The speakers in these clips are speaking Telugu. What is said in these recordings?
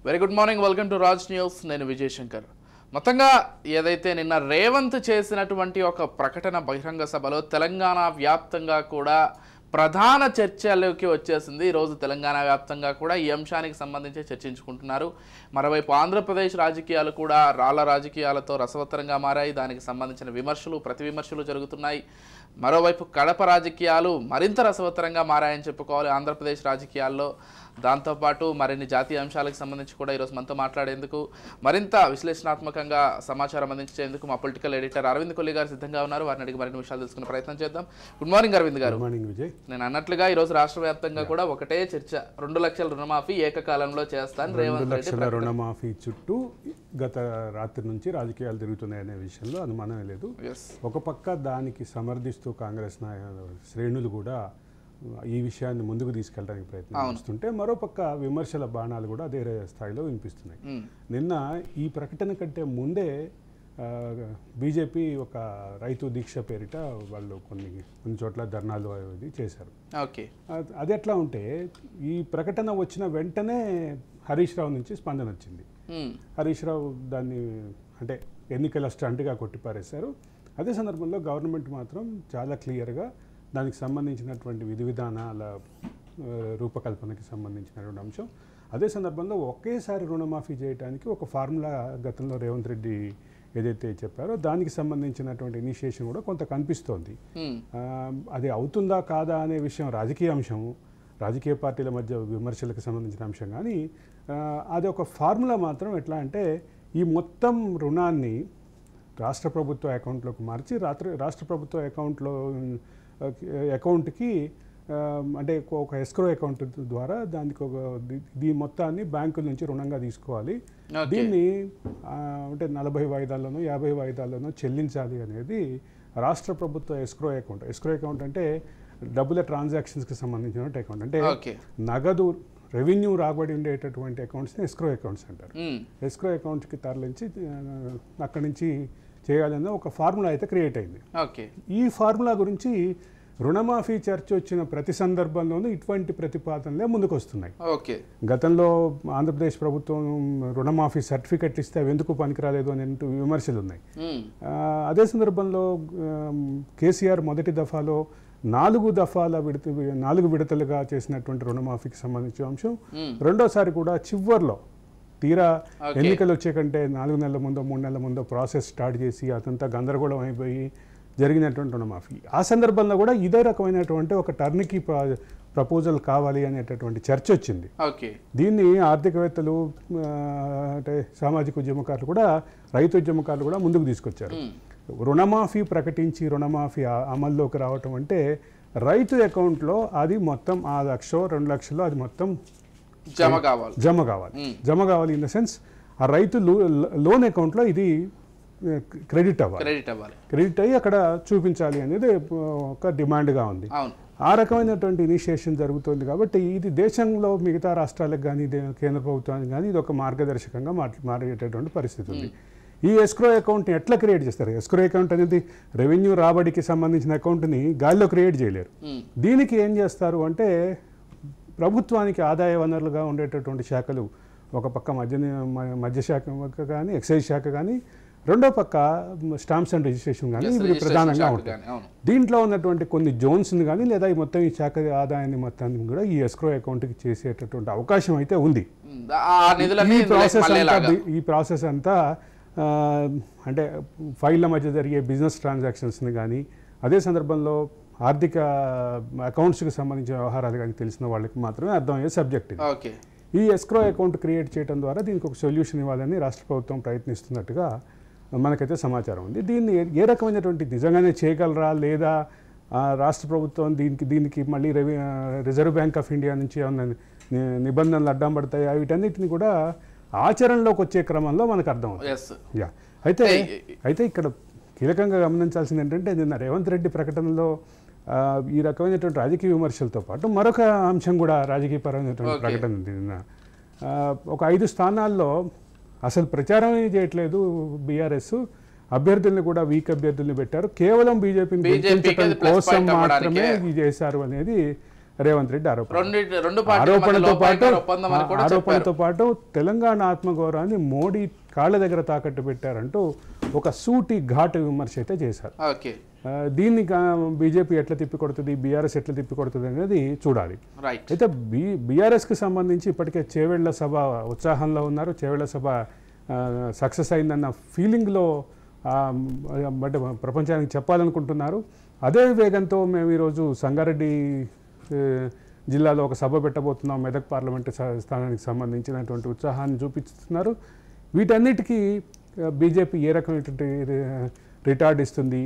Very good morning, welcome to Raj news. నేను విజయ్ శంకర్. మొత్తంగా ఏదైతే నిన్న రేవంత్ చేసినటువంటి ఒక ప్రకటన బహిరంగ సభలో తెలంగాణ వ్యాప్తంగా కూడా ప్రధాన చర్చలోకి వచ్చేసింది. ఈరోజు తెలంగాణ వ్యాప్తంగా కూడా ఈ అంశానికి సంబంధించి చర్చించుకుంటున్నారు. మరోవైపు ఆంధ్రప్రదేశ్ రాజకీయాలు కూడా రాళ్ల రాజకీయాలతో రసవత్తరంగా మారాయి. దానికి సంబంధించిన విమర్శలు ప్రతి విమర్శలు జరుగుతున్నాయి. మరోవైపు కడప రాజకీయాలు మరింత రసవత్తరంగా మారాయని చెప్పుకోవాలి ఆంధ్రప్రదేశ్ రాజకీయాల్లో. దాంతోపాటు మరిన్ని జాతీయ అంశాలకు సంబంధించి కూడా ఈరోజు మనతో మాట్లాడేందుకు మరింత విశ్లేషణాత్మకంగా సమాచారం అందించేందుకు మా పొలిటికల్ ఎడిటర్ అరవింద్ కొల్లి గారు సిద్ధంగా ఉన్నారు. వారిని అడిగి మరిన్ని విషయాలు తెలుసుకునే ప్రయత్నం చేద్దాం. గుడ్ మార్నింగ్ అరవింద్ గారు. నేను అన్నట్లుగా ఈరోజు రాష్ట్ర వ్యాప్తంగా కూడా ఒకటే చర్చ, 2 లక్షల రుణమాఫీ ఏకకాలంలో చేస్తాను రేవంత్ రెడ్డి. రుణమాఫీ చుట్టూ గత రాత్రి నుంచి రాజకీయాలు తిరుగుతున్నాయనే విషయంలో అనుమానమే లేదు. ఒక పక్క దానికి సమర్థిస్తూ కాంగ్రెస్ శ్రేణులు కూడా ఈ విషయాన్ని ముందుకు తీసుకెళ్ళడానికి ప్రయత్నం చేస్తుంటే, మరోపక్క విమర్శల బాణాలు కూడా అదే స్థాయిలో వినిపిస్తున్నాయి. నిన్న ఈ ప్రకటన కంటే ముందే బీజేపీ ఒక రైతు దీక్ష పేరిట వాళ్ళు కొన్ని చోట్ల ధర్నాలు అది చేశారు. అది ఎట్లా ఉంటే, ఈ ప్రకటన వచ్చిన వెంటనే హరీష్ రావు నుంచి స్పందన వచ్చింది. హరీష్ రావు దాన్ని అంటే ఎన్నికల స్టంట్గా కొట్టిపారేశారు. అదే సందర్భంలో గవర్నమెంట్ మాత్రం చాలా క్లియర్గా దానికి సంబంధించినటువంటి విధి విధానాల రూపకల్పనకి సంబంధించినటువంటి అంశం. అదే సందర్భంలో ఒకేసారి రుణమాఫీ చేయడానికి ఒక ఫార్ములా గతంలో రేవంత్ రెడ్డి ఏదైతే చెప్పారో దానికి సంబంధించినటువంటి ఇనిషియేషన్ కూడా కొంత కనిపిస్తోంది. అది అవుతుందా కాదా అనే విషయం రాజకీయ అంశము, రాజకీయ పార్టీల మధ్య విమర్శలకు సంబంధించిన అంశం. కానీ అది ఒక ఫార్ములా మాత్రం ఎట్లా అంటే, ఈ మొత్తం రుణాన్ని రాష్ట్ర ప్రభుత్వ అకౌంట్లోకి మార్చి రాష్ట్ర ప్రభుత్వ అకౌంట్కి అంటే ఒక ఎస్క్రో అకౌంట్ ద్వారా దానికి దీని మొత్తాన్ని బ్యాంకుల నుంచి రుణంగా తీసుకోవాలి. దీన్ని అంటే 40 వాయిదాల్లోనో 50 వాయిదాల్లోనో చెల్లించాలి అనేది రాష్ట్ర ప్రభుత్వ ఎస్క్రో అకౌంట్. ఎస్క్రో అకౌంట్ అంటే డబ్బుల ట్రాన్సాక్షన్స్కి సంబంధించిన అకౌంట్. అంటే నగదు రెవెన్యూ రాబడి ఉండేటటువంటి అకౌంట్స్ని ఎస్క్రో అకౌంట్స్ అంటారు. ఎస్క్రో అకౌంట్స్కి తరలించి అక్కడి నుంచి చేయాలన్న ఒక ఫార్ములా అయితే క్రియేట్ అయింది. ఈ ఫార్ములా గురించి రుణమాఫీ చర్చ వచ్చిన ప్రతి సందర్భంలోనూ ఇటువంటి ప్రతిపాదనలే ముందుకు వస్తున్నాయి. గతంలో ఆంధ్రప్రదేశ్ ప్రభుత్వం రుణమాఫీ సర్టిఫికెట్ ఇస్తే అవి ఎందుకు పనికిరాలేదు అనే విమర్శలు ఉన్నాయి. అదే సందర్భంలో కేసీఆర్ మొదటి దఫాలో 4 విడతలుగా చేసినటువంటి రుణమాఫీకి సంబంధించిన అంశం. రెండోసారి కూడా చివర్లో తీరా ఎన్నికలు వచ్చే కంటే 4 నెలల ముందో 3 నెలల ముందో ప్రాసెస్ స్టార్ట్ చేసి అదంతా గందరగోళం అయిపోయి జరిగినటువంటి రుణమాఫీ. ఆ సందర్భంలో కూడా ఇదే రకమైనటువంటి ఒక టర్న్కి ప్రపోజల్ కావాలి అనేటటువంటి చర్చ వచ్చింది. దీన్ని ఆర్థికవేత్తలు అంటే సామాజిక ఉద్యమకారులు కూడా, రైతు ఉద్యమకారులు కూడా ముందుకు తీసుకొచ్చారు. రుణమాఫీ ప్రకటించి రుణమాఫీ అమల్లోకి రావటం అంటే రైతు అకౌంట్లో అది మొత్తం 1 లక్షో 2 లక్షలో అది మొత్తం జమ కావాలి. ఇన్ ద సెన్స్ ఆ రైతు లోన్ అకౌంట్లో ఇది క్రెడిట్ అయ్యి అక్కడ చూపించాలి అనేది ఒక డిమాండ్గా ఉంది. ఆ రకమైనటువంటి ఇనిషియేషన్ జరుగుతుంది. కాబట్టి ఇది దేశంలో మిగతా రాష్ట్రాలకు కానీ కేంద్ర ప్రభుత్వానికి కానీ ఇది ఒక మార్గదర్శకంగా మారేటటువంటి పరిస్థితి ఉంది. ఈ ఎస్క్రో అకౌంట్ని ఎట్లా క్రియేట్ చేస్తారు? ఎస్క్రో అకౌంట్ అనేది రెవెన్యూ రాబడికి సంబంధించిన అకౌంట్ని గాల్లో క్రియేట్ చేయలేరు. దీనికి ఏం చేస్తారు అంటే, ప్రభుత్వానికి ఆదాయ వనరులుగా ఉండేటటువంటి శాఖలు, ఒక పక్క మధ్య శాఖ కానీ ఎక్సైజ్ శాఖ కానీ, రెండో పక్క స్టాంప్స్ అండ్ రిజిస్ట్రేషన్ కానీ ఇవి ప్రధానంగా ఉంటాయి. దీంట్లో ఉన్నటువంటి కొన్ని జోన్స్ని కానీ లేదా ఈ మొత్తం ఈ శాఖ ఆదాయాన్ని మొత్తాన్ని కూడా ఈ ఎస్క్రో అకౌంట్కి చేసేటటువంటి అవకాశం అయితే ఉంది. ఈ ప్రాసెస్ అంతా అంటే ఫైళ్ళ మధ్య జరిగే బిజినెస్ ట్రాన్సాక్షన్స్ని కానీ, అదే సందర్భంలో ఆర్థిక అకౌంట్స్కి సంబంధించిన వ్యవహారాలు కానీ తెలిసిన వాళ్ళకి మాత్రమే అర్థమయ్యే సబ్జెక్ట్ ఇది. ఈ ఎస్క్రో అకౌంట్ క్రియేట్ చేయడం ద్వారా దీనికి ఒక సొల్యూషన్ ఇవ్వాలని రాష్ట్ర ప్రభుత్వం ప్రయత్నిస్తున్నట్టుగా మనకైతే సమాచారం ఉంది. దీన్ని ఏ రకమైనటువంటి నిజంగానే చేయగలరా లేదా రాష్ట్ర ప్రభుత్వం దీనికి మళ్ళీ రిజర్వ్ బ్యాంక్ ఆఫ్ ఇండియా నుంచి ఏమన్నా నిబంధనలు అడ్డం పడతాయా, వీటన్నిటిని కూడా ఆచరణలోకి వచ్చే క్రమంలో మనకు అర్థమవుతుంది. అయితే ఇక్కడ కీలకంగా గమనించాల్సింది ఏంటంటే, నిన్న రేవంత్ రెడ్డి ప్రకటనలో ఈ రకమైనటువంటి రాజకీయ విమర్శలతో పాటు మరొక అంశం కూడా రాజకీయపరమైనటువంటి ప్రకటన ఉంది. నిన్న ఒక 5 స్థానాల్లో అసలు ప్రచారమే చేయట్లేదు బీఆర్ఎస్, అభ్యర్థుల్ని కూడా వీక్ అభ్యర్థుల్ని పెట్టారు, కేవలం బీజేపీని గెలిపించడం కోసం మాత్రమే ఇది చేశారు అనేది రేవంత్ రెడ్డి ఆరోపణ. రెండు పార్టీల మధ్య లోపాయికార ఒప్పందం అని కూడా చెప్పారు. ఆరోపణతో పాటు తెలంగాణ ఆత్మగౌరవాన్ని మోడీ కాళ్ళ దగ్గర తాకట్టు పెట్టారంటూ ఒక సూటి ఘాటు విమర్శ అయితే చేశారు. ఓకే, దీన్ని బీజేపీ ఎట్లా తిప్పికొడుతుంది, బీఆర్ఎస్ ఎట్లా తిప్పికొడుతుంది అనేది చూడాలి. రైట్. అయితే బీఆర్ఎస్కి సంబంధించి ఇప్పటికే చేవెళ్ల సభ ఉత్సాహంలో ఉన్నారు. చేవెళ్ల సభ సక్సెస్ అయిందన్న ఫీలింగ్లో బట్ ప్రపంచానికి చెప్పాలనుకుంటున్నారు. అదే వేగంతో మేము ఈరోజు సంగారెడ్డి జిల్లాలో ఒక సభ పెట్టబోతున్నాం, మెదక్ పార్లమెంటు స్థానానికి సంబంధించినటువంటి ఉత్సాహాన్ని చూపిస్తున్నారు. వీటన్నిటికీ బీజేపీ ఏ రకమైనటువంటి రిటార్డ్ ఇస్తుంది,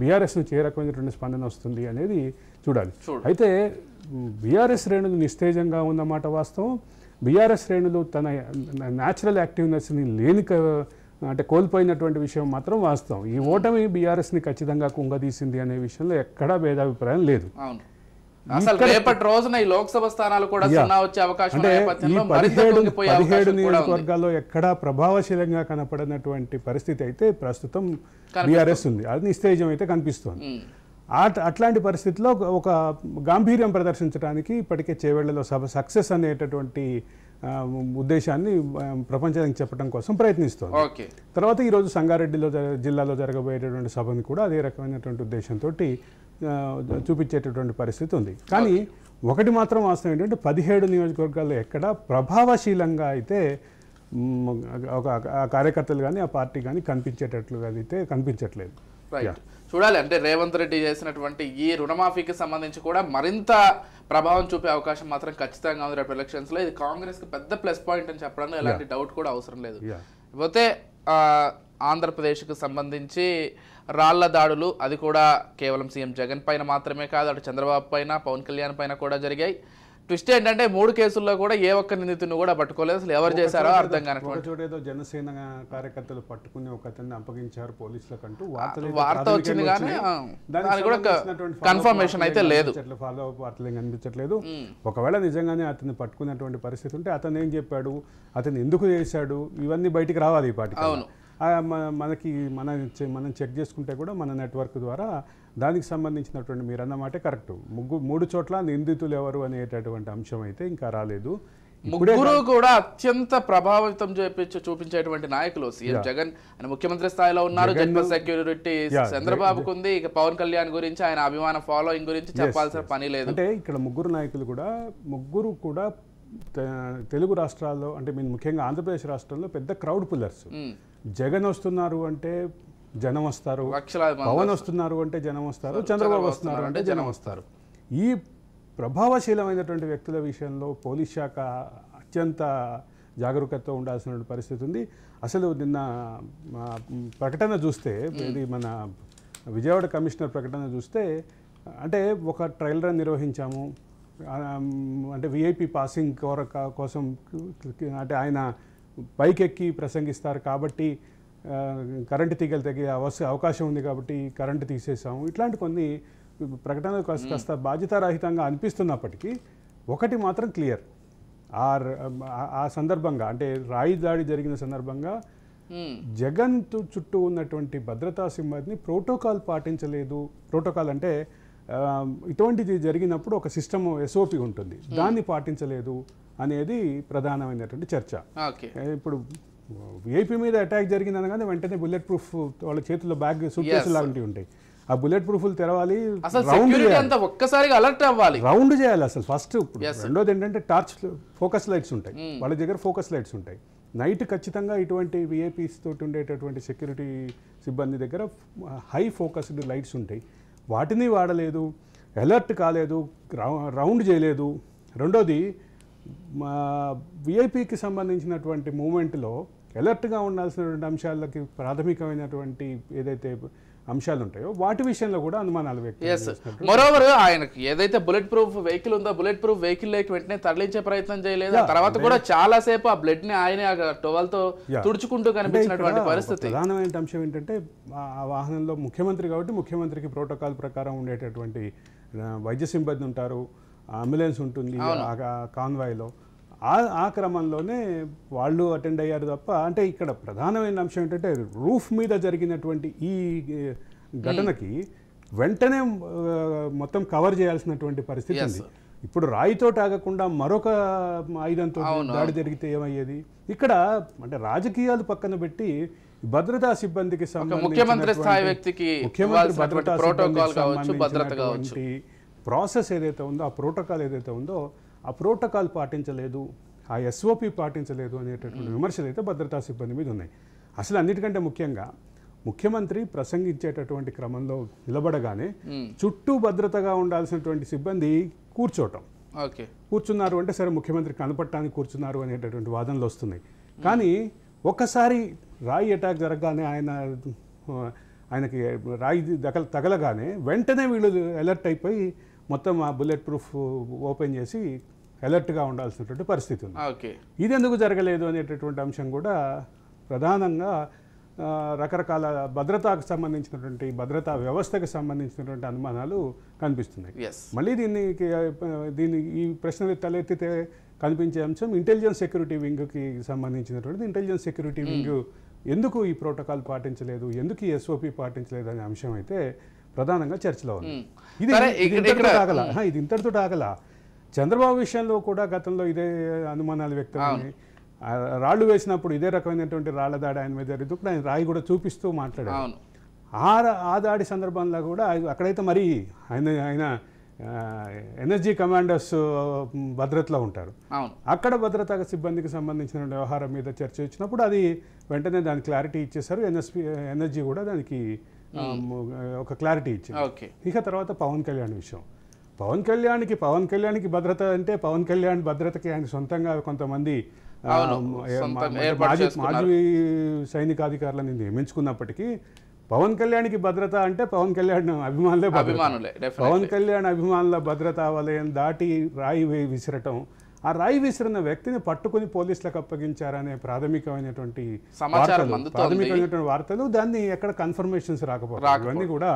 బీఆర్ఎస్ నుంచి ఏ రకమైనటువంటి స్పందన వస్తుంది అనేది చూడాలి. అయితే బీఆర్ఎస్ శ్రేణులు నిస్తేజంగా ఉన్నమాట వాస్తవం. బీఆర్ఎస్ శ్రేణులు తన న్యాచురల్ యాక్టివ్నెస్ని అంటే కోల్పోయినటువంటి విషయం మాత్రం వాస్తవం. ఈ ఓటమి బీఆర్ఎస్ని ఖచ్చితంగా కుంగదీసింది అనే విషయంలో ఎక్కడా భేదాభిప్రాయం లేదు. అసలు రేపటి రోజున ఈ లోక్సభ స్థానాలు కూడా సున్నా వచ్చే అవకాశం అంటే ఈ 17 నియోజకవర్గాల్లో ఎక్కడా ప్రభావశీలంగా కనపడినటువంటి పరిస్థితి అయితే ప్రస్తుతం బీఆర్ఎస్ ఉంది. అది నిస్తేజం అయితే కనిపిస్తోంది. అట్లాంటి పరిస్థితిలో ఒక గాంభీర్యం ప్రదర్శించడానికి ఇప్పటికే చేవెళ్లలో సభ సక్సెస్ అనేటటువంటి ఉద్దేశాన్ని ప్రపంచానికి చెప్పడం కోసం ప్రయత్నిస్తోంది. తర్వాత ఈరోజు సంగారెడ్డిలో జిల్లాలో జరగబోయేటటువంటి సభని కూడా అదే రకమైనటువంటి ఉద్దేశంతో చూపించేటటువంటి పరిస్థితి ఉంది. కానీ ఒకటి మాత్రం వాస్తవం ఏంటంటే 17 నియోజకవర్గాల్లో ఎక్కడ ప్రభావశీలంగా అయితే ఒక కార్యకర్తలు కానీ ఆ పార్టీ కానీ కనిపించేటట్లుగా అయితే కనిపించట్లేదు. చూడాలి. అంటే రేవంత్ రెడ్డి చేసినటువంటి ఈ రుణమాఫీకి సంబంధించి కూడా మరింత ప్రభావం చూపే అవకాశం మాత్రం ఖచ్చితంగా ఉంది రేపు ఎలక్షన్స్లో. ఇది కాంగ్రెస్కి పెద్ద ప్లస్ పాయింట్ అని చెప్పడంలో ఎలాంటి డౌట్ కూడా అవసరం లేదు. పోతే ఆంధ్రప్రదేశ్కి సంబంధించి రాళ్ల దాడులు అది కూడా కేవలం సీఎం జగన్ పైన మాత్రమే కాదు, అటు చంద్రబాబు పైన, పవన్ కళ్యాణ్ పైన కూడా జరిగాయి. ట్విస్ట్ ఏంటంటే 3 కేసుల్లో కూడా ఏ ఒక్క నిందితుని కూడా పట్టుకోలేదు. అసలు ఎవరు చేశారో అర్థం కానటువంటి చోటేదో జనసేన కార్యకర్తలు పట్టుకుని ఒక అతన్ని అప్పగించారు పోలీసులకంటూ వార్త వచ్చింది, కానీ దాని కూడా కన్ఫర్మేషన్ అయితే లేదు. ఫాలో అప్ వార్తలు ఏం కనిపించట్లేదు. ఒకవేళ నిజంగానే అతన్ని పట్టుకున్నటువంటి పరిస్థితి ఉంటే అతను ఏం చెప్పాడు, అతను ఎందుకు చేశాడు, ఇవన్నీ బయటికి రావాలి ఈ పార్టీకి. మనం చెక్ చేసుకుంటే కూడా మన నెట్వర్క్ ద్వారా దానికి సంబంధించినటువంటి మీరు అన్నమాటే కరెక్ట్. 3 చోట్ల నిందితులు ఎవరు అనేటటువంటి అంశం అయితే ఇంకా రాలేదు. ముగ్గురు కూడా అత్యంత ప్రభావితం చూపించేటువంటి నాయకులు. సీఎం జగన్ ఆయన ముఖ్యమంత్రి స్థాయిలో ఉన్నారు, జడ్పీ సెక్యూరిటీ చంద్రబాబుకు ఉంది. ఇక పవన్ కళ్యాణ్ గురించి ఆయన అభిమాన ఫాలోయింగ్ గురించి చెప్పాల్సిన పని లేదు. అంటే ఇక్కడ ముగ్గురు కూడా తెలుగు రాష్ట్రాల్లో అంటే ముఖ్యంగా ఆంధ్రప్రదేశ్ రాష్ట్రంలో పెద్ద క్రౌడ్ పుల్లర్స్. జగన్ వస్తున్నారు అంటే జనం వస్తారు, పవన్ వస్తున్నారు అంటే జనం వస్తారు, చంద్రబాబు వస్తున్నారు అంటే జనం వస్తారు. ఈ ప్రభావశీలమైనటువంటి వ్యక్తుల విషయంలో పోలీస్ శాఖ అత్యంత జాగరూకతతో ఉండాల్సిన పరిస్థితి ఉంది. అసలు నిన్న ప్రకటన చూస్తే, ఇది మన విజయవాడ కమిషనర్ ప్రకటన చూస్తే, అంటే ఒక ట్రయల్ రన్ నిర్వహించాము, అంటే విఐపి పాసింగ్ కోసం, అంటే ఆయన పైకెక్కి ప్రసంగిస్తారు కాబట్టి కరెంటు తీగలు తెగే అవకాశం ఉంది కాబట్టి కరెంటు తీసేసాము. ఇట్లాంటి కొన్ని ప్రకటనలు కాస్త బాధ్యతారహితంగా అనిపిస్తున్నప్పటికీ ఒకటి మాత్రం క్లియర్, ఆ సందర్భంగా అంటే రాయి దాడి జరిగిన సందర్భంగా జగన్ చుట్టూ ఉన్నటువంటి భద్రతా సిబ్బంది ప్రోటోకాల్ పాటించలేదు. ప్రోటోకాల్ అంటే ఇటువంటిది జరిగినప్పుడు ఒక సిస్టమ్ ఎస్ఓపి ఉంటుంది, దాన్ని పాటించలేదు అనేది ప్రధానమైనటువంటి చర్చ. ఇప్పుడు విఐపి మీద అటాక్ జరిగింది అనగానే వెంటనే బుల్లెట్ ప్రూఫ్ వాళ్ళ చేతుల్లో బ్యాగ్ సూట్ కేసు లాంటివి ఉంటాయి, ఆ బుల్లెట్ ప్రూఫ్లు తెరవాలి, రౌండ్ చేయాలి అసలు ఫస్ట్. రెండోది ఏంటంటే టార్చ్ ఫోకస్ లైట్స్ ఉంటాయి, వాళ్ళ దగ్గర ఫోకస్ లైట్స్ ఉంటాయి. నైట్ ఖచ్చితంగా ఇటువంటి విఐపీస్ తోటి ఉండేటటువంటి సెక్యూరిటీ సిబ్బంది దగ్గర హై ఫోకస్డ్ లైట్స్ ఉంటాయి, వాటిని వాడలేదు, అలర్ట్ కాలేదు, రౌండ్ చేయలేదు. రెండోది విఐపికి సంబంధించినటువంటి మూమెంట్లో అలర్ట్గా ఉండాల్సినటువంటి అంశాలకి ప్రాథమికమైనటువంటి ఏదైతే అంశాలు ఉంటాయో వాటి విషయంలో కూడా అనుమానాలు వ్యక్తం. మరోవర్ ఆయనకి ఏదైతే బుల్లెట్ ప్రూఫ్ వెహికల్ ఉందో బుల్లెట్ ప్రూఫ్ వెహికల్ లేక వెంటనే తరలించే ప్రయత్నం చేయలేదు. తర్వాత కూడా చాలా సేపు ఆ బ్లడ్ ని ఆయన టవల్తో తుడుచుకుంటూ కనిపించినటువంటి పరిస్థితి. ప్రధానమైన అంశం ఏంటంటే ఆ వాహనంలో ముఖ్యమంత్రి కాబట్టి ముఖ్యమంత్రికి ప్రోటోకాల్ ప్రకారం ఉండేటటువంటి వైద్య సిబ్బంది ఉంటారు, అంబులెన్స్ ఉంటుంది కాన్వాయ్లో, ఆ క్రమంలోనే వాళ్ళు అటెండ్ అయ్యారు తప్ప. అంటే ఇక్కడ ప్రధానమైన అంశం ఏంటంటే రూఫ్ మీద జరిగినటువంటి ఈ ఘటనకి వెంటనే మొత్తం కవర్ చేయాల్సినటువంటి పరిస్థితి ఉంది. ఇప్పుడు రాయితో ఆగకుండా మరొక ఆయుధంతో దాడి జరిగితే ఏమయ్యేది? ఇక్కడ అంటే రాజకీయాలు పక్కన పెట్టి భద్రతా సిబ్బందికి ముఖ్యమంత్రి స్థాయి వ్యక్తికి ముఖ్యమంత్రి భద్రతా సంబంధించి ప్రాసెస్ ఏదైతే ఉందో, ఆ ప్రోటోకాల్ ఏదైతే ఉందో, ఆ ప్రోటోకాల్ పాటించలేదు, ఆ ఎస్ఓపి పాటించలేదు అనేటటువంటి విమర్శలు అయితే భద్రతా సిబ్బంది మీద ఉన్నాయి. అసలు అన్నిటికంటే ముఖ్యంగా ముఖ్యమంత్రి ప్రసంగించేటటువంటి క్రమంలో నిలబడగానే చుట్టూ భద్రతగా ఉండాల్సినటువంటి సిబ్బంది కూర్చున్నారు అంటే సరే ముఖ్యమంత్రి కనపడటానికి కూర్చున్నారు అనేటటువంటి వాదనలు వస్తున్నాయి. కానీ ఒక్కసారి రాయి అటాక్ జరగగానే ఆయనకి రాయి తగలగానే వెంటనే వీళ్ళు అలర్ట్ అయిపోయి మొత్తం ఆ బుల్లెట్ ప్రూఫ్ ఓపెన్ చేసి అలర్ట్గా ఉండాల్సినటువంటి పరిస్థితి ఉంది. ఇది ఎందుకు జరగలేదు అనేటటువంటి అంశం కూడా ప్రధానంగా రకరకాల భద్రతాకు సంబంధించినటువంటి భద్రతా వ్యవస్థకు సంబంధించినటువంటి అనుమానాలు కనిపిస్తున్నాయి. మళ్ళీ దీన్ని ఈ ప్రశ్నలు తలెత్తితే కనిపించే అంశం ఇంటెలిజెన్స్ సెక్యూరిటీ వింగ్కి సంబంధించినటువంటి ఇంటెలిజెన్స్ సెక్యూరిటీ వింగ్ ఎందుకు ఈ ప్రోటోకాల్ పాటించలేదు, ఎందుకు ఈ ఎస్ఓపి పాటించలేదు అనే అంశం అయితే ప్రధానంగా చర్చలో ఉంది. ఇది ఇంతటితో ఆగల. చంద్రబాబు విషయంలో కూడా గతంలో ఇదే అనుమానాలు వ్యక్తమయ్యాయి. రాళ్లు వేసినప్పుడు ఇదే రకమైనటువంటి రాళ్ల దాడి ఆయన మీద జరుగుతుంది. ఆయన రాయి కూడా చూపిస్తూ మాట్లాడారు. ఆ దాడి సందర్భంలో కూడా అక్కడైతే మరి ఆయన ఎనర్జీ కమాండర్స్ భద్రతలో ఉంటారు. అక్కడ భద్రతా సిబ్బందికి సంబంధించిన వ్యవహారం మీద చర్చ వచ్చినప్పుడు అది వెంటనే దానికి క్లారిటీ ఇచ్చేశారు. ఎనర్జీ కూడా దానికి ఒక క్లారిటీ ఇచ్చింది. ఇక తర్వాత పవన్ కళ్యాణ్ విషయం. పవన్ కళ్యాణ్కి భద్రత అంటే పవన్ కళ్యాణ్ భద్రతకి ఆయన సొంతంగా కొంతమంది మాజీ సైనికాధికారులను నియమించుకున్నప్పటికీ పవన్ కళ్యాణ్కి భద్రత అంటే పవన్ కళ్యాణ్ అభిమానులే. పవన్ కళ్యాణ్ అభిమానుల భద్రతా వలయం దాటి రాయి విసిరటం, ఆ రాయి విసిరిన వ్యక్తిని పట్టుకుని పోలీసులకు అప్పగించారనే ప్రాథమికమైనటువంటి వార్తలు, దాన్ని ఎక్కడ కన్ఫర్మేషన్స్ రాకపోవడం, ఇవన్నీ కూడా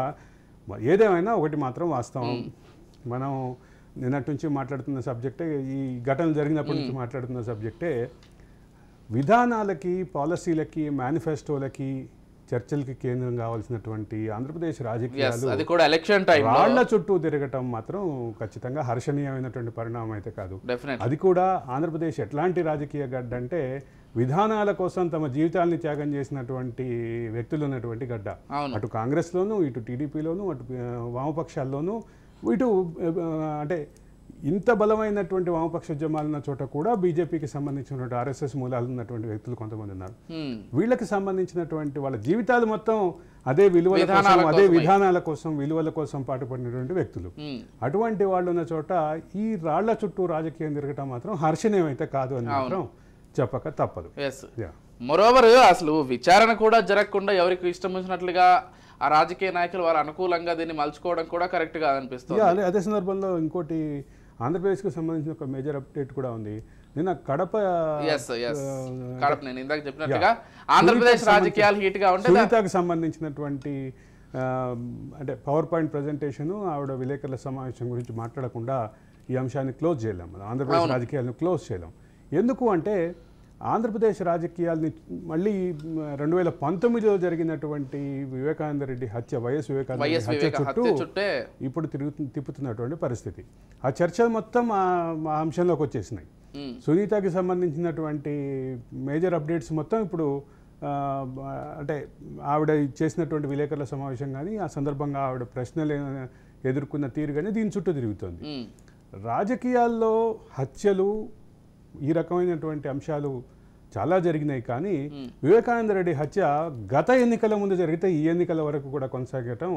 ఏదేమైనా ఒకటి మాత్రం వాస్తవం. మనం నిన్నటి నుంచి మాట్లాడుతున్న సబ్జెక్టే, ఈ ఘటనలు జరిగినప్పటి నుంచి మాట్లాడుతున్న సబ్జెక్టే, విధానాలకి, పాలసీలకి, మేనిఫెస్టోలకి, చర్చలకి కేంద్రం కావాల్సినటువంటి ఆంధ్రప్రదేశ్ రాజకీయాలు రాళ్ల చుట్టూ తిరగటం మాత్రం ఖచ్చితంగా హర్షణీయమైనటువంటి పరిణామం అయితే కాదు. అది కూడా ఆంధ్రప్రదేశ్ ఎట్లాంటి రాజకీయ గడ్డ అంటే విధానాల కోసం తమ జీవితాల్ని త్యాగం చేసినటువంటి వ్యక్తులు ఉన్నటువంటి గడ్డ. అటు కాంగ్రెస్లోను, ఇటు టీడీపీలోను, అటు వామపక్షాల్లోనూ, ఇటు అంటే ఇంత బలమైనటువంటి వామపక్ష ఉద్యమాలు ఉన్న చోట కూడా బీజేపీకి సంబంధించినటువంటి ఆర్ఎస్ఎస్ మూలాలు ఉన్నటువంటి వ్యక్తులు కొంతమంది ఉన్నారు. వీళ్ళకి సంబంధించినటువంటి వాళ్ళ జీవితాలు మొత్తం అదే విధానాల కోసం, విలువల కోసం పాటుపడినటువంటి వ్యక్తులు. అటువంటి వాళ్ళు ఉన్న చోట ఈ రాళ్ల చుట్టూ రాజకీయం తిరగటం మాత్రం హర్షణీయం అయితే కాదు అని మాత్రం చెప్పక తప్పదు. మరోవర్ అసలు విచారణ కూడా జరగకుండా ఎవరికి ఇష్టం వచ్చినట్లుగా ఆ రాజకీయ నాయకులు వారు అనుకూలంగా దీన్ని మలుచుకోవడం కూడా కరెక్ట్ గా అనిపిస్తుంది. అదే సందర్భంలో ఇంకోటి ఆంధ్రప్రదేశ్కి సంబంధించిన ఒక మేజర్ అప్డేట్ కూడా ఉంది. నిన్న కడప నేను ఇందాక చెప్పినట్టుగా ఆంధ్రప్రదేశ్ రాజకీయాలు హీట్ గా ఉంటే సునీతకు సంబంధించినటువంటి అంటే పవర్ పాయింట్ ప్రజెంటేషన్, ఆవిడ విలేకరుల సమావేశం గురించి మాట్లాడకుండా ఈ అంశాన్ని క్లోజ్ చేయలేం. మనం ఆంధ్రప్రదేశ్ రాజకీయాలను క్లోజ్ చేయలేం. ఎందుకు అంటే ఆంధ్రప్రదేశ్ రాజకీయాల్ని మళ్ళీ 2019లో జరిగినటువంటి వివేకానంద రెడ్డి హత్య, వైఎస్ వివేకానంద రెడ్డి హత్య చుట్టూ ఇప్పుడు తిప్పుతున్నటువంటి పరిస్థితి. ఆ చర్చలు మొత్తం ఆ అంశంలోకి వచ్చేసినాయి. సునీతకి సంబంధించినటువంటి మేజర్ అప్డేట్స్ మొత్తం ఇప్పుడు అంటే ఆవిడ చేసినటువంటి విలేకరుల సమావేశం కానీ, ఆ సందర్భంగా ఆవిడ ప్రశ్నలు ఎదుర్కొన్న తీరు కానీ దీని చుట్టూ తిరుగుతుంది. రాజకీయాల్లో హత్యలు, ఈ రకమైనటువంటి అంశాలు చాలా జరిగినాయి. కానీ వివేకానంద రెడ్డి హత్య గత ఎన్నికల ముందు జరిగితే ఈ ఎన్నికల వరకు కూడా కొనసాగటం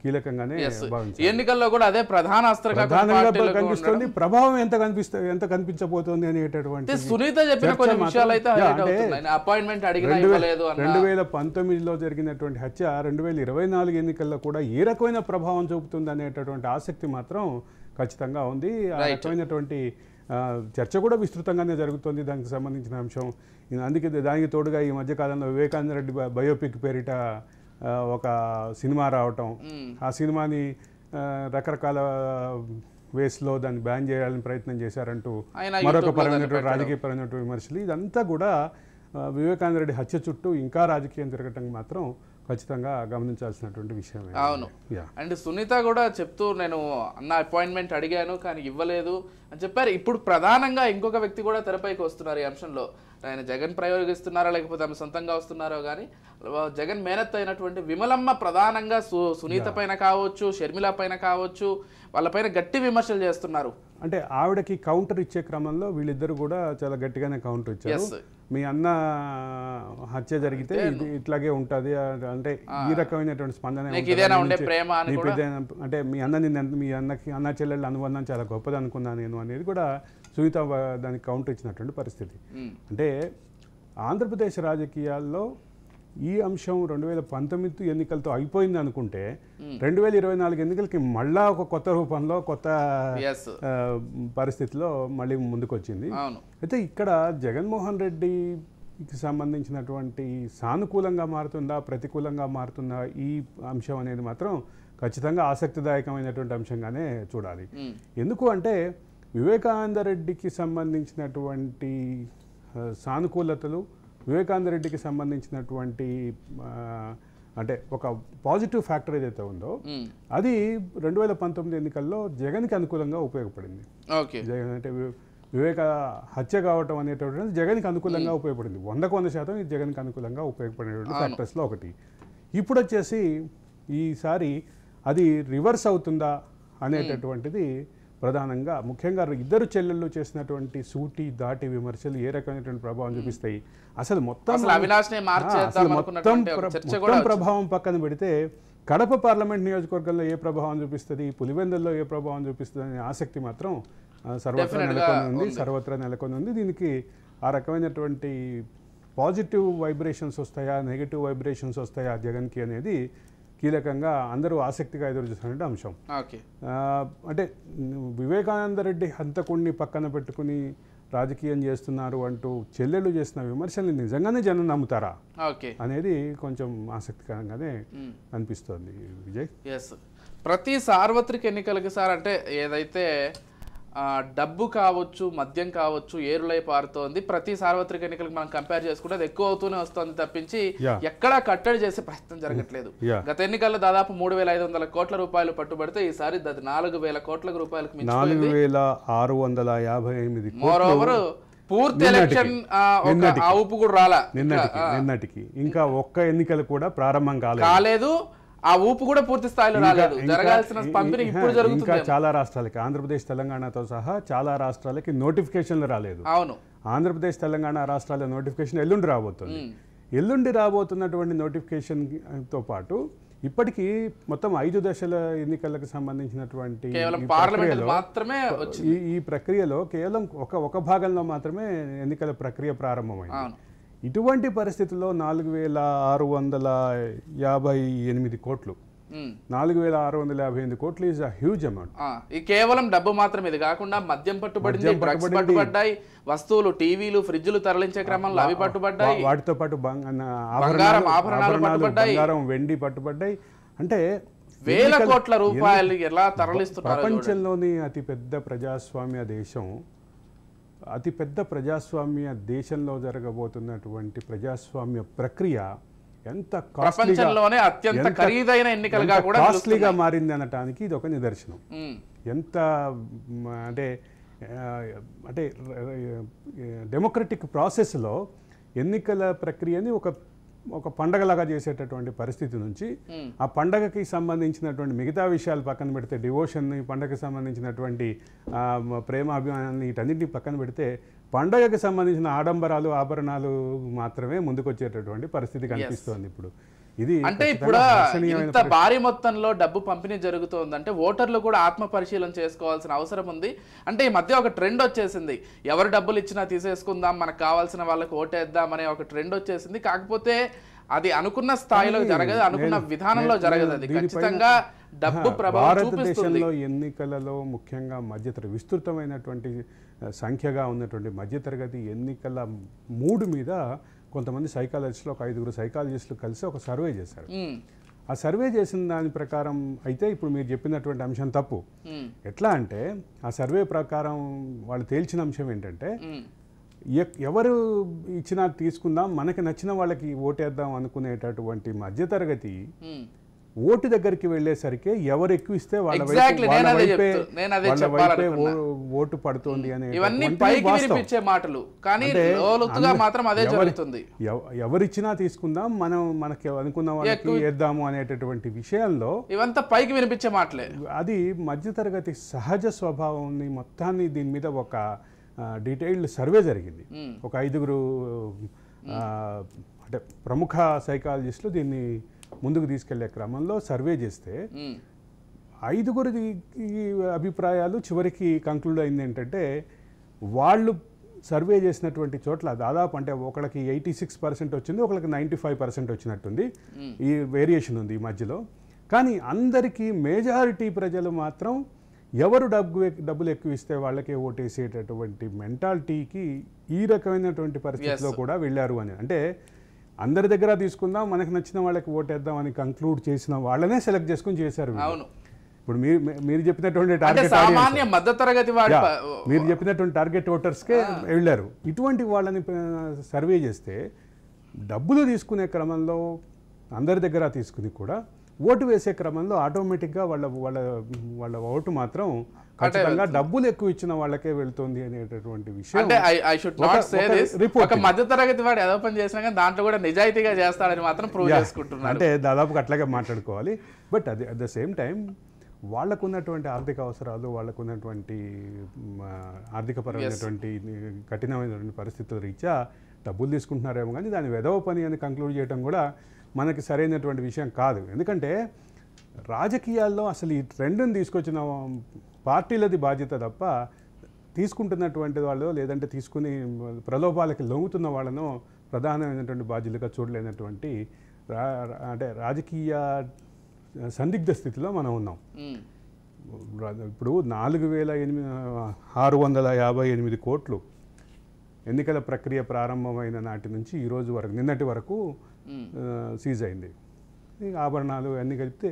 కీలకంగానే భావించారు. ఎన్నికల్లో కూడా అదే ప్రధానంగా కనిపిస్తుంది. ప్రభావం ఎంత కనిపించబోతోంది అనేటటువంటి సునీత చెప్పిన కొన్ని విషయాలు అయితే 2019లో జరిగినటువంటి హత్య 2024 ఎన్నికల్లో కూడా ఏ రకమైన ప్రభావం చూపుతుంది అనేటటువంటి ఆసక్తి మాత్రం ఖచ్చితంగా ఉంది. ఆ రకమైనటువంటి చర్చ కూడా విస్తృతంగానే జరుగుతుంది దానికి సంబంధించిన అంశం. అందుకే దానికి తోడుగా ఈ మధ్యకాలంలో వివేకానంద రెడ్డి బయోపిక్ పేరిట ఒక సినిమా రావటం, ఆ సినిమాని రకరకాల వేస్లో దాన్ని బ్యాన్ చేయాలని ప్రయత్నం చేశారంటూ మరొక పరమైనటువంటి రాజకీయ పరమైనటువంటి విమర్శలు, ఇదంతా కూడా వివేకానంద రెడ్డి హత్య చుట్టూ ఇంకా రాజకీయం తిరగటం మాత్రం ఖచ్చితంగా గమనించాల్సినటువంటి విషయం. అవును. అండ్ సునీత కూడా చెప్తూ నేను అన్న అపాయింట్మెంట్ అడిగాను కానీ ఇవ్వలేదు అని చెప్పారు. ఇప్పుడు ప్రధానంగా ఇంకొక వ్యక్తి కూడా తెరపైకి వస్తున్నారు ఈ అంశంలో. ఆయన జగన్ ప్రయోగిస్తున్నారా లేకపోతే ఆమె సొంతంగా వస్తున్నారో కానీ జగన్ మేనత్ అయినటువంటి విమలమ్మ ప్రధానంగా సునీత పైన కావచ్చు, షర్మిల పైన కావచ్చు, వాళ్ళపైన గట్టి విమర్శలు చేస్తున్నారు. అంటే ఆవిడకి కౌంటర్ ఇచ్చే క్రమంలో వీళ్ళిద్దరు కూడా చాలా గట్టిగానే కౌంటర్ ఇచ్చారు. మీ అన్న హత్య జరిగితే ఇట్లాగే ఉంటుంది అంటే ఈ రకమైనటువంటి స్పందన అంటే మీ అన్న చెల్లెళ్ళ అనుబంధం చాలా గొప్పది అనుకున్నాను నేను అనేది కూడా సునీత దానికి కౌంటర్ ఇచ్చినటువంటి పరిస్థితి. అంటే ఆంధ్రప్రదేశ్ రాజకీయాల్లో ఈ అంశం 2019 ఎన్నికలతో అయిపోయింది అనుకుంటే 2024 ఎన్నికలకి మళ్ళా ఒక కొత్త రూపంలో కొత్త పరిస్థితిలో మళ్ళీ ముందుకు వచ్చింది. అయితే ఇక్కడ జగన్మోహన్ రెడ్డికి సంబంధించినటువంటి సానుకూలంగా మారుతుందా ప్రతికూలంగా మారుతుందా ఈ అంశం అనేది మాత్రం ఖచ్చితంగా ఆసక్తిదాయకమైనటువంటి అంశంగానే చూడాలి. ఎందుకు అంటే వివేకానంద రెడ్డికి సంబంధించినటువంటి సానుకూలతలు, వివేకానంద రెడ్డికి సంబంధించినటువంటి అంటే ఒక పాజిటివ్ ఫ్యాక్టర్ ఏదైతే ఉందో అది 2019 ఎన్నికల్లో జగన్కి అనుకూలంగా ఉపయోగపడింది. అంటే వివేక హత్య కావటం అనేటటువంటిది జగన్కి అనుకూలంగా ఉపయోగపడింది. 100% ఇది జగన్కి అనుకూలంగా ఉపయోగపడినటువంటి ఫ్యాక్టర్స్లో ఒకటి. ఇప్పుడు వచ్చేసి ఈసారి అది రివర్స్ అవుతుందా అనేటటువంటిది ప్రధానంగా ముఖ్యంగా ఇద్దరు చెల్లెళ్ళు చేసినటువంటి సూటి దాటి విమర్శలు ఏ రకమైనటువంటి ప్రభావం చూపిస్తాయి. అసలు మొత్తం ప్రభావం పక్కన పెడితే కడప పార్లమెంట్ నియోజకవర్గంలో ఏ ప్రభావం చూపిస్తుంది, పులివెందుల్లో ఏ ప్రభావం చూపిస్తుంది అనే ఆసక్తి మాత్రం సర్వత్రా నెలకొని ఉంది. దీనికి ఆ రకమైనటువంటి పాజిటివ్ వైబ్రేషన్స్ వస్తాయా నెగిటివ్ వైబ్రేషన్స్ వస్తాయా జగన్కి అనేది కీలకంగా అందరూ ఆసక్తిగా ఎదురు చూస్తున్న అంశం. అంటే వివేకానంద రెడ్డి హంతకుడిని పక్కన పెట్టుకుని రాజకీయం చేస్తున్నారు అంటూ చెల్లెళ్ళు చేసిన విమర్శల్ని నిజంగానే జనం నమ్ముతారా అనేది కొంచెం ఆసక్తికరంగానే అనిపిస్తోంది విజయ్. ప్రతి సార్వత్రిక ఎన్నికలకి సార్ అంటే ఏదైతే డబ్బు కావచ్చు, మద్యం కావచ్చు, ఏరులై పారుతోంది. ప్రతి సార్వత్రిక ఎన్నికలకు మనం కంపేర్ చేసుకుంటే అది ఎక్కువ అవుతూనే వస్తుంది తప్పించి ఎక్కడా కట్టడి చేసే ప్రయత్నం జరగట్లేదు. గత ఎన్నికల్లో దాదాపు 3,500 కోట్ల రూపాయలు పట్టుబడితే ఈసారి 4,000 కోట్ల రూపాయలకు మించిపోయింది. 4,658 మోరోవర్ పూర్తి ఎలక్షన్ ఆ ఊపు కూడా రాలా నిన్నటికి. ఇంకా ఒక్క ఎన్నికలు కూడా ప్రారంభం కాలేదు. ఆ ఊపు కూడా పూర్తి స్థాయిలో రాలేదు. జరగాల్సిన పంపిణీ ఇప్పుడు జరుగుతుంది. ఇంకా చాలా రాష్ట్రాలకి ఆంధ్రప్రదేశ్ తెలంగాణతో సహా చాలా రాష్ట్రాలకి నోటిఫికేషన్లు రాలేదు. అవును, ఆంధ్రప్రదేశ్ తెలంగాణ రాష్ట్రాల నోటిఫికేషన్ ఎల్లుండి రాబోతుంది. ఎల్లుండి రాబోతున్నటువంటి నోటిఫికేషన్తో పాటు ఇప్పటికీ మొత్తం 5 దశల ఎన్నికలకు సంబంధించినటువంటి ఈ ప్రక్రియలో కేవలం ఒక భాగంలో మాత్రమే ఎన్నికల ప్రక్రియ ప్రారంభమైంది. ఇటువంటి పరిస్థితుల్లో 4,658 కోట్లు 4,658 కోట్లు ఈజ్ అ హ్యూజ్ అమౌంట్. కేవలం డబ్బు మాత్రం ఇది కాకుండా మద్యం పట్టుబడింది, డ్రగ్స్ పట్టుబడ్డాయి, వస్తువులు టీవీలు ఫ్రిడ్జ్లు తరలించే క్రమంలో అవి పట్టుబడ్డాయి, వాటితో పాటు బంగారం వెండి పట్టుబడ్డాయి. అంటే వేల కోట్ల రూపాయలు ఎలా తరలిస్తున్నారు. ప్రపంచంలోని అతిపెద్ద ప్రజాస్వామ్య దేశంలో జరగబోతున్నటువంటి ప్రజాస్వామ్య ప్రక్రియ ఎంత ప్రపంచంలోనే అత్యంత ఖరీదైన ఎన్నికలుగా కూడా కాస్ట్లీగా మారింది అనటానికి ఇది ఒక నిదర్శనం. ఎంత అంటే అంటే డెమోక్రటిక్ ప్రాసెస్లో ఎన్నికల ప్రక్రియని ఒక పండగలాగా చేసేటటువంటి పరిస్థితి నుంచి ఆ పండగకి సంబంధించినటువంటి మిగతా విషయాలు పక్కన పెడితే, డివోషన్ని, పండగకి సంబంధించినటువంటి ప్రేమాభిమానాన్ని వీటన్నింటినీ పక్కన పెడితే పండగకి సంబంధించిన ఆడంబరాలు ఆభరణాలు మాత్రమే ముందుకు వచ్చేటటువంటి పరిస్థితి కనిపిస్తోంది ఇప్పుడు. ఇది అంటే ఇప్పుడు ఇంత భారీ మొత్తంలో డబ్బు పంపిణీ జరుగుతోందంటే ఓటర్లు కూడా ఆత్మ పరిశీలన చేసుకోవాల్సిన అవసరం ఉంది. అంటే ఈ మధ్య ఒక ట్రెండ్ వచ్చేసింది, ఎవరు డబ్బులు ఇచ్చినా తీసేసుకుందాం, మనకు కావాల్సిన వాళ్ళకి ఓటేద్దాం అనే ఒక ట్రెండ్ వచ్చేసింది. కాకపోతే అది అనుకున్న స్థాయిలో జరగదు, అనుకున్న విధానంలో జరగదు. అది ఖచ్చితంగా డబ్బు ప్రభావం భారతదేశంలో ఎన్నికలలో ముఖ్యంగా విస్తృతమైనటువంటి సంఖ్యగా ఉన్నటువంటి మధ్యతరగతి ఎన్నికల మూడు మీద కొంతమంది సైకాలజిస్టులు, ఒక 5 సైకాలజిస్టులు కలిసి ఒక సర్వే చేశారు. ఆ సర్వే చేసిన దాని ప్రకారం అయితే ఇప్పుడు మీరు చెప్పినటువంటి అంశం తప్పు. ఎట్లా అంటే ఆ సర్వే ప్రకారం వాళ్ళు తేల్చిన అంశం ఏంటంటే ఎవరు ఇచ్చినా తీసుకుందాం, మనకి నచ్చిన వాళ్ళకి ఓటేద్దాం అనుకునేటటువంటి మధ్యతరగతి ఓటు దగ్గరికి వెళ్ళేసరికి ఎవరు ఎక్కువ ఇస్తే వాళ్ళ వైపే ఓటు పడుతుంది అనే మాటలు. కానీ లోతుగా మాత్రం అదే జరుగుతుంది. ఎవరిచ్చినా తీసుకుందాం, మనం మనకి అనుకున్న వాళ్ళకి వేద్దాము అనేటటువంటి విషయంలో ఇవంతా పైకి వినిపించే మాటలే. అది మధ్యతరగతి సహజ స్వభావాన్ని మొత్తాన్ని దీని మీద ఒక డీటెయిల్డ్ సర్వే జరిగింది. ఒక 5 అంటే ప్రముఖ సైకాలజిస్టులు దీన్ని ముందుకు తీసుకెళ్లే క్రమంలో సర్వే చేస్తే 5 అభిప్రాయాలు చివరికి కంక్లూడ్ అయింది ఏంటంటే, వాళ్ళు సర్వే చేసినటువంటి చోట్ల దాదాపు అంటే ఒకళ్ళకి 86% వచ్చింది, ఒకళ్ళకి 95% వచ్చినట్టుంది. ఈ వేరియేషన్ ఉంది ఈ మధ్యలో. కానీ అందరికీ మెజారిటీ ప్రజలు మాత్రం ఎవరు డబ్బులు ఎక్కువ ఇస్తే వాళ్ళకే ఓటేసేటటువంటి మెంటాలిటీకి ఈ రకమైనటువంటి పరిస్థితిలో కూడా వెళ్ళారు అని. అంటే అందరి దగ్గర తీసుకుందాం, మనకు నచ్చిన వాళ్ళకి ఓటేద్దాం అని కంక్లూడ్ చేసిన వాళ్ళనే సెలెక్ట్ చేసుకుని చేశారు. ఇప్పుడు మీరు చెప్పినటువంటి మీరు చెప్పినటువంటి టార్గెట్ ఓటర్స్కే వెళ్ళారు. ఇటువంటి వాళ్ళని సర్వే చేస్తే డబ్బులు తీసుకునే క్రమంలో అందరి దగ్గర తీసుకుని కూడా ఓటు వేసే క్రమంలో ఆటోమేటిక్గా వాళ్ళ ఓటు మాత్రం ఖచ్చితంగా డబ్బులు ఎక్కువ ఇచ్చిన వాళ్ళకే వెళ్తుంది అనేటటువంటి విషయం. మధ్యతరగతి వాడు ఏదో పని చేసినా కానీ దాంట్లో కూడా నిజాయితీగా చేస్తాడని మాత్రం ప్రూవ్ చేసుకుంటున్నారు. అంటే దాదాపుగా అట్లాగే మాట్లాడుకోవాలి. బట్ అది అట్ ద సేమ్ టైం వాళ్ళకున్నటువంటి ఆర్థిక అవసరాలు, వాళ్ళకున్నటువంటి ఆర్థికపరమైనటువంటి కఠినమైనటువంటి పరిస్థితుల రీత్యా డబ్బులు తీసుకుంటున్నారేమో, కానీ దాని వెధవ పని అని కంక్లూడ్ చేయడం కూడా మనకి సరైనటువంటి విషయం కాదు. ఎందుకంటే రాజకీయాల్లో అసలు ఈ ట్రెండ్ని తీసుకొచ్చిన పార్టీలది బాధ్యత తప్ప, తీసుకుంటున్నటువంటి వాళ్ళు లేదంటే తీసుకుని ప్రలోభాలకి లొంగుతున్న వాళ్ళను ప్రధానమైనటువంటి బాధ్యులుగా చూడలేనటువంటి అంటే రాజకీయ సందిగ్ధ స్థితిలో మనం ఉన్నాం. ఇప్పుడు 4,658 కోట్లు ఎన్నికల ప్రక్రియ ప్రారంభమైన నాటి నుంచి ఈ రోజు వరకు, నిన్నటి వరకు సీజ్ అయింది. ఆభరణాలు అన్నీ కలిపితే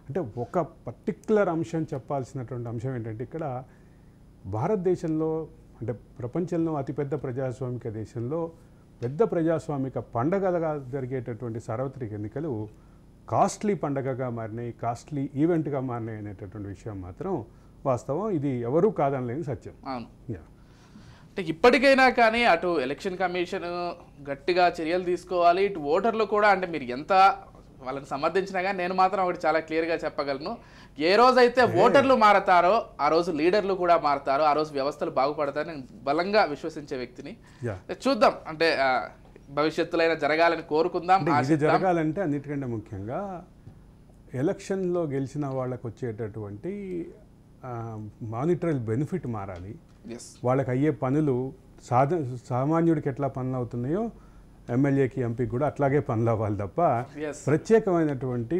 అంటే ఒక పర్టిక్యులర్ అంశం చెప్పాల్సినటువంటి అంశం ఏంటంటే, ఇక్కడ భారతదేశంలో అంటే ప్రపంచంలో అతిపెద్ద ప్రజాస్వామిక దేశంలో పెద్ద ప్రజాస్వామిక పండగలుగా జరిగేటటువంటి సార్వత్రిక ఎన్నికలు కాస్ట్లీ పండగగా మారినాయి, కాస్ట్లీ ఈవెంట్గా మారినాయి అనేటటువంటి విషయం మాత్రం వాస్తవం. ఇది ఎవరూ కాదనలేని సత్యం. అవును. అంటే ఇప్పటికైనా కానీ అటు ఎలక్షన్ కమిషన్ గట్టిగా చర్యలు తీసుకోవాలి, ఇటు ఓటర్లు కూడా. అంటే మీరు ఎంత వాళ్ళని సమర్థించినా కానీ నేను మాత్రం ఒకటి చాలా క్లియర్గా చెప్పగలను, ఏ రోజైతే ఓటర్లు మారతారో ఆ రోజు లీడర్లు కూడా మారతారో, ఆ రోజు వ్యవస్థలు బాగుపడతారని నేను బలంగా విశ్వసించే వ్యక్తిని. చూద్దాం, అంటే భవిష్యత్తులో జరగాలని కోరుకుందాం. ఇది జరగాలంటే అన్నిటికంటే ముఖ్యంగా ఎలక్షన్లో గెలిచిన వాళ్ళకు వచ్చేటటువంటి మానిటరీ బెనిఫిట్ మారాలి. వాళ్ళకి అయ్యే పనులు సామాన్యుడికి ఎట్లా పనులు అవుతున్నాయో ఎమ్మెల్యేకి ఎంపీకి కూడా అట్లాగే పనులు అవ్వాలి తప్ప ప్రత్యేకమైనటువంటి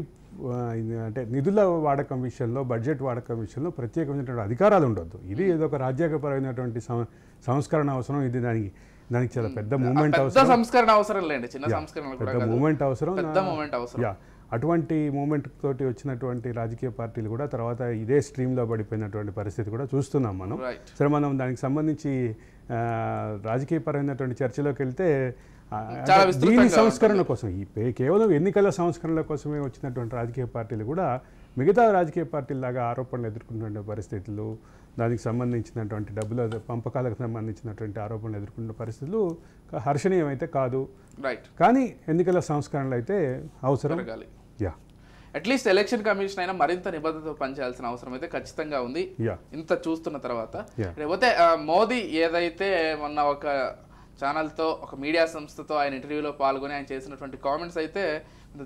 అంటే నిధుల వాడకం విషయంలో, బడ్జెట్ వాడకం విషయంలో ప్రత్యేకమైనటువంటి అధికారాలు ఉండొద్దు. ఇది ఏదో ఒక రాజ్యాంగపరమైనటువంటి సంస్కరణ అవసరం. ఇది దానికి చాలా పెద్ద మూమెంట్ అవసరం. సంస్కరణ అవసరం లేండి, చిన్న సంస్కరణ పెద్ద మూమెంట్ అవసరం. అవసరం. అటువంటి మూమెంట్ తోటి వచ్చినటువంటి రాజకీయ పార్టీలు కూడా తర్వాత ఇదే స్ట్రీమ్లో పడిపోయినటువంటి పరిస్థితి కూడా చూస్తున్నాం మనం. సరే, మనం దానికి సంబంధించి రాజకీయపరమైనటువంటి చర్చలోకి వెళ్తే దీని సంస్కరణ కోసం, కేవలం ఎన్నికల సంస్కరణల కోసమే వచ్చినటువంటి రాజకీయ పార్టీలు కూడా మిగతా రాజకీయ పార్టీలాగా ఆరోపణలు ఎదుర్కొంటున్న పరిస్థితులు, దానికి సంబంధించినటువంటి డబ్బుల పంపకాలకు సంబంధించినటువంటి ఆరోపణలు ఎదుర్కొన్న పరిస్థితులు హర్షణీయమైతే కాదు. కానీ ఎన్నికల సంస్కరణలు అయితే అవసరం. అట్లీస్ట్ ఎలక్షన్ కమిషన్ అయినా మరింత నిబద్ధతతో పనిచేయాల్సిన అవసరం అయితే ఖచ్చితంగా ఉంది ఇంత చూస్తున్న తర్వాత. లేకపోతే మోదీ ఏదైతే మొన్న ఒక ఛానల్తో, ఒక మీడియా సంస్థతో ఆయన ఇంటర్వ్యూలో పాల్గొని ఆయన చేసినటువంటి కామెంట్స్ అయితే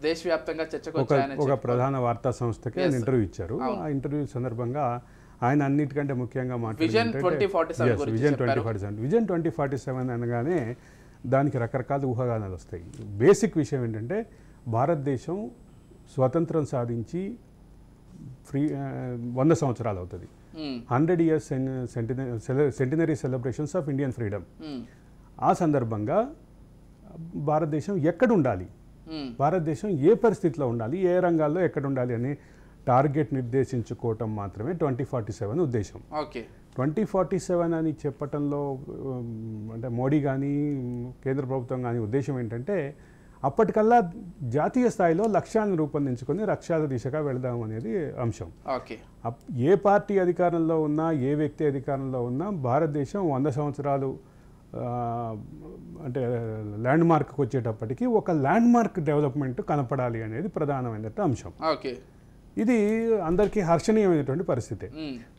దేశవ్యాప్తంగా చర్చకు వచ్చాయని ఒక ప్రధాన వార్తా సంస్థకి ఆయన ఇంటర్వ్యూ ఇచ్చారు. ఆ ఇంటర్వ్యూ సందర్భంగా ఆయన అన్నిటికంటే ముఖ్యంగా విజన్ 2047 అనగానే దానికి రకరకాల ఊహాగానాలు వస్తాయి. బేసిక్ విషయం ఏంటంటే, భారతదేశం స్వతంత్రం సాధించి 100 సంవత్సరాలు అవుతుంది. 100 years centenary celebrations of Indian freedom. ఆ సందర్భంగా భారతదేశం ఎక్కడ ఉండాలి, భారతదేశం ఏ పరిస్థితిలో ఉండాలి, ఏ రంగాల్లో ఎక్కడ ఉండాలి అనే టార్గెట్ నిర్దేశించుకోవటం మాత్రమే 2047 ఉద్దేశం. ఓకే 2047 అని చెప్పటంలో అంటే మోడీ కానీ కేంద్ర ప్రభుత్వం కానీ ఉద్దేశం ఏంటంటే అప్పటికల్లా జాతీయ స్థాయిలో లక్ష్యాలను రూపొందించుకొని లక్ష్యాల దిశగా వెళదాం అనేది అంశం. ఓకే ఏ పార్టీ అధికారంలో ఉన్నా ఏ వ్యక్తి అధికారంలో ఉన్నా భారతదేశం 100 సంవత్సరాలు అంటే ల్యాండ్ మార్క్కి వచ్చేటప్పటికి ఒక ల్యాండ్ మార్క్ డెవలప్మెంట్ కనపడాలి అనేది ప్రధానమైన అంశం. ఓకే ఇది అందరికీ హర్షణీయమైనటువంటి పరిస్థితి.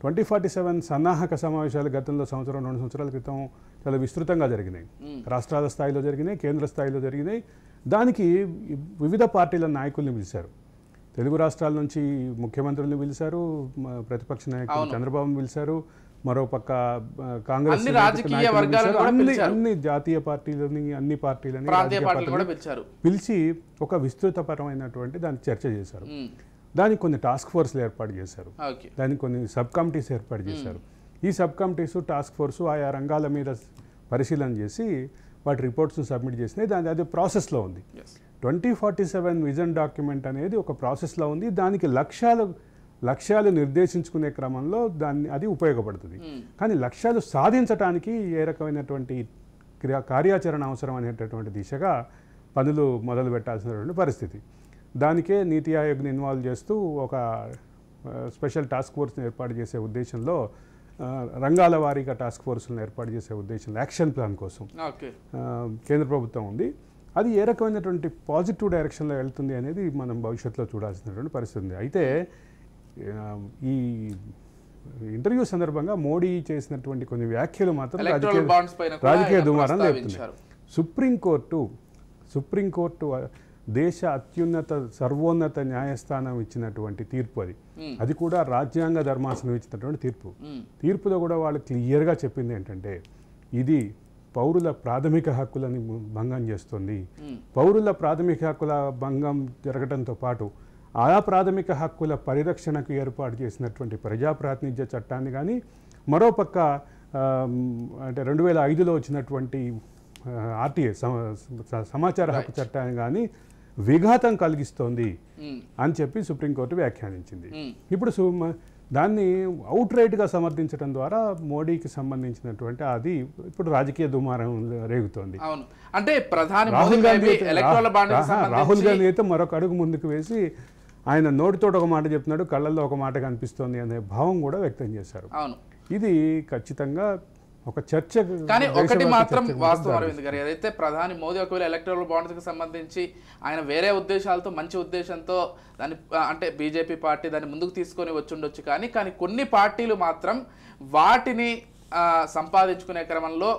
2047 సన్నాహక సమావేశాలు గతంలో సంవత్సరం 2 సంవత్సరాల క్రితం చాలా విస్తృతంగా జరిగినాయి. రాష్ట్రాల స్థాయిలో జరిగినాయి, కేంద్ర స్థాయిలో జరిగినాయి. దానికి వివిధ పార్టీల నాయకుల్ని పిలిచారు. తెలుగు రాష్ట్రాల నుంచి ముఖ్యమంత్రులను పిలిచారు, ప్రతిపక్ష నాయకులు చంద్రబాబును పిలిచారు, మరోపక్క కాంగ్రెస్ అన్ని జాతీయ పార్టీలని అన్ని పార్టీలని పిలిచి ఒక విస్తృతపరమైనటువంటి దాన్ని చర్చ చేశారు. దానికి కొన్ని టాస్క్ ఫోర్స్లు ఏర్పాటు చేశారు, దానికి కొన్ని సబ్ కమిటీస్ ఏర్పాటు చేశారు. ఈ సబ్ కమిటీస్ టాస్క్ ఫోర్సు ఆయా రంగాల మీద పరిశీలన చేసి వాటి రిపోర్ట్స్ను సబ్మిట్ చేసినాయి. అది ప్రాసెస్లో ఉంది. 2047 విజన్ డాక్యుమెంట్ అనేది ఒక ప్రాసెస్లో ఉంది. దానికి లక్ష్యాలు నిర్దేశించుకునే క్రమంలో అది ఉపయోగపడుతుంది. కానీ లక్ష్యాలు సాధించడానికి ఏ రకమైనటువంటి కార్యాచరణ అవసరం అనేటటువంటి దిశగా పనులు మొదలు పెట్టాల్సినటువంటి పరిస్థితి. దానికే నీతి ఆయోగ్ని ఇన్వాల్వ్ చేస్తూ ఒక స్పెషల్ టాస్క్ ఫోర్స్ని ఏర్పాటు చేసే ఉద్దేశంలో, రంగాల వారీగా టాస్క్ ఫోర్స్లను ఏర్పాటు చేసే ఉద్దేశంలో యాక్షన్ ప్లాన్ కోసం కేంద్ర ప్రభుత్వం ఉంది. అది ఏ రకమైనటువంటి పాజిటివ్ డైరెక్షన్లో వెళ్తుంది అనేది మనం భవిష్యత్తులో చూడాల్సినటువంటి పరిస్థితి ఉంది. అయితే ఈ ఇంటర్వ్యూ సందర్భంగా మోడీ చేసినటువంటి కొన్ని వ్యాఖ్యలు మాత్రం రాజకీయ దుమారం లేపుతున్నాయి. సుప్రీంకోర్టు దేశ అత్యున్నత సర్వోన్నత న్యాయస్థానం ఇచ్చినటువంటి తీర్పు అది కూడా రాజ్యాంగ ధర్మాసనం ఇచ్చినటువంటి తీర్పులో కూడా వాళ్ళు క్లియర్గా చెప్పింది ఏంటంటే ఇది పౌరుల ప్రాథమిక హక్కులని భంగం చేస్తుంది. పౌరుల ప్రాథమిక హక్కుల భంగం జరగడంతో పాటు ఆయా ప్రాథమిక హక్కుల పరిరక్షణకు ఏర్పాటు చేసినటువంటి ప్రజాప్రాతినిధ్య చట్టాన్ని కానీ, మరోపక్క అంటే 2005లో వచ్చినటువంటి ఆర్టీఏ సమాచార హక్కు చట్టాన్ని కానీ విఘాతం కలిగిస్తోంది అని చెప్పి సుప్రీంకోర్టు వ్యాఖ్యానించింది. ఇప్పుడు దాన్ని అవుట్ రైట్గా సమర్థించడం ద్వారా మోడీకి సంబంధించినటువంటి అది ఇప్పుడు రాజకీయ దుమారం రేగుతోంది. అంటే రాహుల్ గాంధీ అయితే మరొక అడుగు ముందుకు వేసి ఆయన నోటితో ఒక మాట చెప్తున్నాడు, కళ్ళల్లో ఒక మాట కనిపిస్తోంది అనే భావం కూడా వ్యక్తం చేశారు. ఇది ఖచ్చితంగా ఒక చర్చ. కానీ ఒకటి మాత్రం వాస్తవం అరవింద్ గారు, ఏదైతే ప్రధాని మోదీ ఒకవేళ ఎలక్టరల్ బాండ్స్కి సంబంధించి ఆయన వేరే ఉద్దేశాలతో మంచి ఉద్దేశంతో దాన్ని అంటే బీజేపీ పార్టీ దాన్ని ముందుకు తీసుకొని వచ్చి ఉండొచ్చు, కానీ కొన్ని పార్టీలు మాత్రం వాటిని సంపాదించుకునే క్రమంలో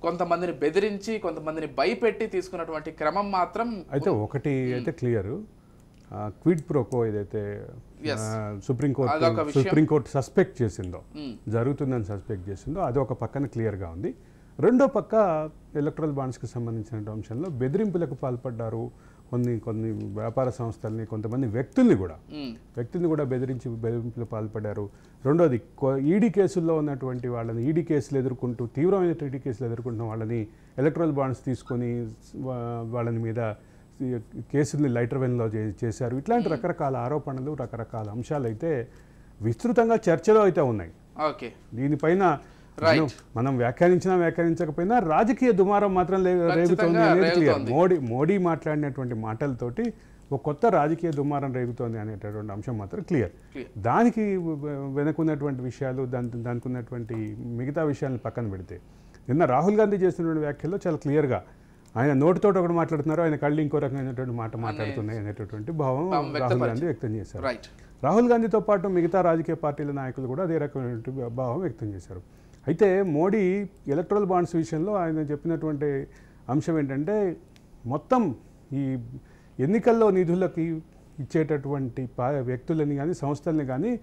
కొంతమందిని బెదిరించి కొంతమందిని భయపెట్టి తీసుకున్నటువంటి క్రమం మాత్రం అయితే ఒకటి అయితే క్లియర్. క్విడ్ ప్రోకో ఏదైతే సుప్రీంకోర్టు సస్పెక్ట్ చేసిందో, జరుగుతుందని సస్పెక్ట్ చేసిందో అది ఒక పక్కన క్లియర్గా ఉంది. రెండో పక్క ఎలక్ట్రల్ బాండ్స్కి సంబంధించిన అంశంలో బెదిరింపులకు పాల్పడ్డారు కొన్ని వ్యాపార సంస్థల్ని, కొంతమంది వ్యక్తుల్ని కూడా బెదిరింపులు పాల్పడ్డారు. రెండోది ఈడీ కేసుల్లో ఉన్నటువంటి వాళ్ళని, ఈడీ కేసులు ఎదుర్కొంటూ తీవ్రమైన ఈడీ కేసులు ఎదుర్కొంటున్న వాళ్ళని ఎలక్ట్రల్ బాండ్స్ తీసుకొని వాళ్ళని మీద కేసుల్ని లైటర్ వెన్లో చేశారు. ఇట్లాంటి రకరకాల ఆరోపణలు, రకరకాల అంశాలు అయితే విస్తృతంగా చర్చలో అయితే ఉన్నాయి. దీనిపైన మనం వ్యాఖ్యానించకపోయినా రాజకీయ దుమారం మాత్రం రేగుతోంది అనేది క్లియర్. మోడీ మాట్లాడినటువంటి మాటలతోటి ఒక కొత్త రాజకీయ దుమారం రేగుతోంది అనేటటువంటి అంశం మాత్రం క్లియర్. దానికి వెనుకున్నటువంటి విషయాలు, దానికి ఉన్నటువంటి మిగతా విషయాలను పక్కన పెడితే నిన్న రాహుల్ గాంధీ చేసినటువంటి వ్యాఖ్యల్లో చాలా క్లియర్గా ఆయన నోటితో ఒకటి మాట్లాడుతున్నారు, ఆయన కళ్ళు ఇంకో రకమైనటువంటి మాట మాట్లాడుతున్నాయి అనేటటువంటి భావం రాహుల్ గాంధీ వ్యక్తం చేశారు. రాహుల్ గాంధీతో పాటు మిగతా రాజకీయ పార్టీల నాయకులు కూడా అదే రకమైనటువంటి భావం వ్యక్తం చేశారు. అయితే మోడీ ఎలక్ట్రల్ బాండ్స్ విషయంలో ఆయన చెప్పినటువంటి అంశం ఏంటంటే మొత్తం ఈ ఎన్నికల్లో నిధులకి ఇచ్చేటటువంటి వ్యక్తులని కానీ సంస్థల్ని కానీ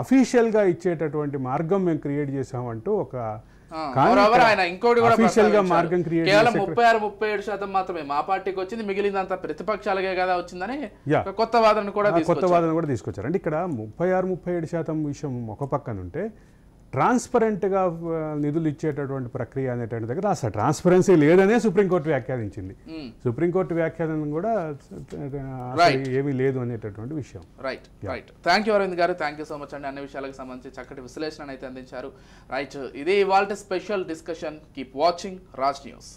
అఫీషియల్గా ఇచ్చేటటువంటి మార్గం మేము క్రియేట్ చేసామంటూ ఒక ఇంకోటి కూడా 36-37% మాత్రమే మా పార్టీకి వచ్చింది, మిగిలినంతా ప్రతిపక్షాలకే కదా వచ్చిందని కొత్త వాదన కూడా తీసుకొచ్చారు. అంటే ఇక్కడ 36-37% విషయం ఒక పక్కన ఉంటే ట్రాన్స్పరెంట్గా నిధులు ఇచ్చేటటువంటి ప్రక్రియ అనేటువంటి దగ్గర అసలు ట్రాన్స్పరెన్సీ లేదనే సుప్రీంకోర్టు వ్యాఖ్యానించింది. సుప్రీంకోర్టు వ్యాఖ్యానం కూడా ఏమీ లేదు అనేటటువంటి విషయం. రైట్. థ్యాంక్ యూ అరవింద్ గారు, థ్యాంక్ యూ సో మచ్ అండి. అన్ని విషయాలకు సంబంధించి చక్కటి విశ్లేషణ అయితే అందించారు. రైట్, ఇదే ఇవాల్టి special discussion. Keep watching Raj news.